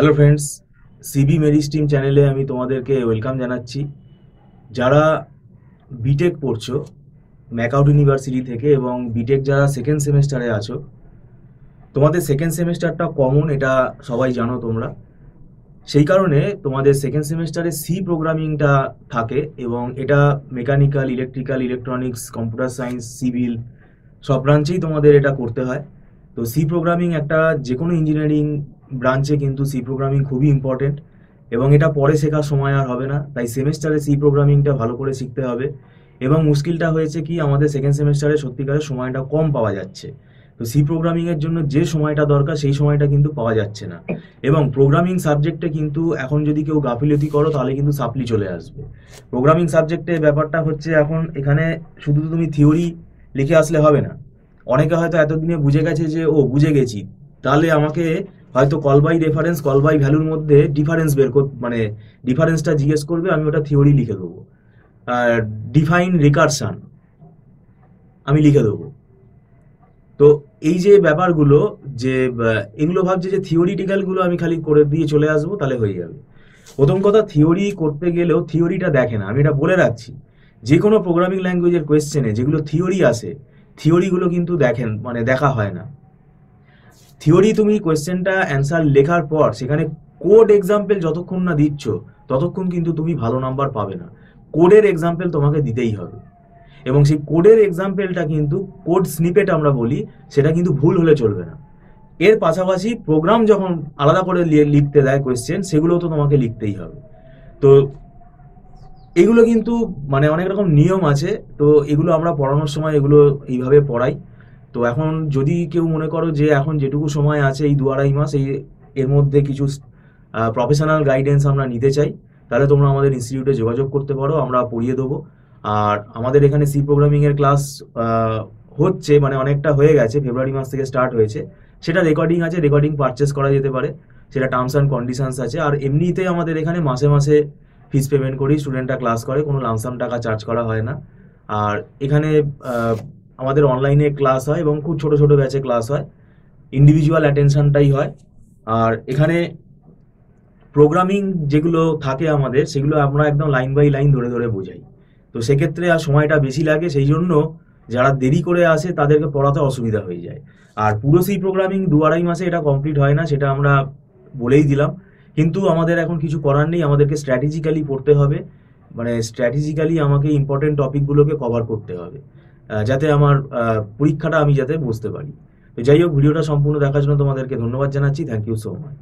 Hello friends, সিবি মেরি stream চ্যানেলে আমি তোমাদেরকে ওয়েলকাম জানাচ্ছি। যারা বিটেক পড়ছো ম্যাকআউট ইউনিভার্সিটি থেকে এবং বিটেক যারা সেকেন্ড সেমেস্টারে আছো, তোমাদের সেকেন্ড সেমেস্টারটা কমন, এটা সবাই জানো তোমরা। সেই কারণে তোমাদের সেকেন্ড সেমেস্টারে সি প্রোগ্রামিংটা থাকে এবং এটা mechanical, electrical, electronics, computer science, civil সব ব্রাঞ্চেই তোমাদের এটা করতে হয়। তো সি প্রোগ্রামিং একটা যে কোনো ইঞ্জিনিয়ারিং ব্রাঞ্চে কিন্তু সি প্রোগ্রামিং খুবই ইম্পর্টেন্ট এবং এটা পরে শেখার সময় আর হবে না, তাই সেমেস্টারে সি প্রোগ্রামিংটা ভালো করে শিখতে হবে। এবং মুশকিলটা হয়েছে কি, আমাদের সেকেন্ড সেমেস্টারে সত্যিকারের সময়টা কম পাওয়া যাচ্ছে। তো সি প্রোগ্রামিংয়ের জন্য যে সময়টা দরকার সেই সময়টা কিন্তু পাওয়া যাচ্ছে না। এবং প্রোগ্রামিং সাবজেক্টে কিন্তু এখন যদি কেউ গাফিলতি করো তাহলে কিন্তু সাপ্লি চলে আসবে। প্রোগ্রামিং সাবজেক্টে ব্যাপারটা হচ্ছে, এখন এখানে শুধু তুমি থিওরি লিখে আসলে হবে না। অনেকে হয়তো এতদিনে বুঝে গেছে যে ও বুঝে গেছি, তাহলে আমাকে হয়তো call by reference, call by ভ্যালুর মধ্যে ডিফারেন্স মানে ডিফারেন্সটা জিজ্ঞেস করবে, আমি ওটা থিওরি লিখে দেবো। আর ডিফাইন রিকারশন আমি লিখে দেবো। তো এই যে ব্যাপারগুলো, যে এগুলো ভাবছে যে থিওরিটিক্যালগুলো আমি খালি করে দিয়ে চলে আসবো তাহলে হয়ে যাবে। প্রথম কথা, থিওরি করতে গেলেও থিওরিটা দেখে না, আমি এটা বলে রাখছি। যে কোনো প্রোগ্রামিং ল্যাঙ্গুয়েজের কোয়েশ্চেনে যেগুলো থিওরি আসে, থিওরিগুলো কিন্তু দেখা হয় না। থিওরি তুমি কোয়েশ্চেনটা অ্যান্সার লেখার পর সেখানে কোড এক্সাম্পল যতক্ষণ না দিচ্ছ ততক্ষণ কিন্তু তুমি ভালো নাম্বার পাবে না। কোডের এক্সাম্পল তোমাকে দিতেই হবে এবং সেই কোডের এক্সাম্পলটা কিন্তু, কোড স্নিপেট আমরা বলি, সেটা কিন্তু ভুল হলে চলবে না। এর পাশাপাশি প্রোগ্রাম যখন আলাদা করে লিখতে দেয় কোয়েশ্চেন, সেগুলোও তো তোমাকে লিখতেই হবে। তো এগুলো কিন্তু অনেক রকম নিয়ম আছে। তো এগুলো আমরা পড়ানোর সময় এগুলো এইভাবে পড়াই। তো এখন যদি কেউ মনে করো যে এখন যেটুকু সময় আছে, এই 2-2.5 মাস, এর মধ্যে কিছু প্রফেশনাল গাইডেন্স আমরা নিতে চাই, তাহলে তোমরা আমাদের ইনস্টিটিউটে যোগাযোগ করতে পারো, আমরা পড়িয়ে দেবো। আর আমাদের এখানে সি প্রোগ্রামিংয়ের ক্লাস হচ্ছে, অনেকটা হয়ে গেছে, ফেব্রুয়ারি মাস থেকে স্টার্ট হয়েছে। সেটা রেকর্ডিং আছে, রেকর্ডিং পারচেস করা যেতে পারে, সেটা টার্মস অ্যান্ড কন্ডিশনস আছে। আর এমনিতে আমাদের এখানে মাসে মাসে ফিস পেমেন্ট করি, স্টুডেন্টরা ক্লাস করে, কোনো লামসাম টাকা চার্জ করা হয় না। আর এখানে আমাদের অনলাইনে ক্লাস হয় এবং খুব ছোট ছোট ব্যাচে ক্লাস হয়, ইন্ডিভিজুয়াল অ্যাটেনশনটাই হয়। আর এখানে প্রোগ্রামিং যেগুলো থাকে আমাদের, সেগুলো আমরা একদম লাইন বাই লাইন ধরে ধরে বোঝাই। তো সেক্ষেত্রে আর সময়টা বেশি লাগে, সেই জন্য যারা দেরি করে আসে তাদেরকে পড়াতে অসুবিধা হয়ে যায়। আর পুরো সি প্রোগ্রামিং 2-2.5 মাসে এটা কমপ্লিট হয় না, সেটা আমরা বলেই দিলাম। কিন্তু আমাদের এখন কিছু করার নেই, আমাদেরকে স্ট্র্যাটেজিক্যালি পড়তে হবে। স্ট্র্যাটেজিক্যালি আমাকে ইম্পর্টেন্ট টপিকগুলোকে কভার করতে হবে, যাতে আমার পরীক্ষাটা আমি যাতে বুঝতে পারি। তো যাই হোক, ভিডিওটা সম্পূর্ণ দেখার জন্য তোমাদেরকে ধন্যবাদ জানাচ্ছি। Thank you so much.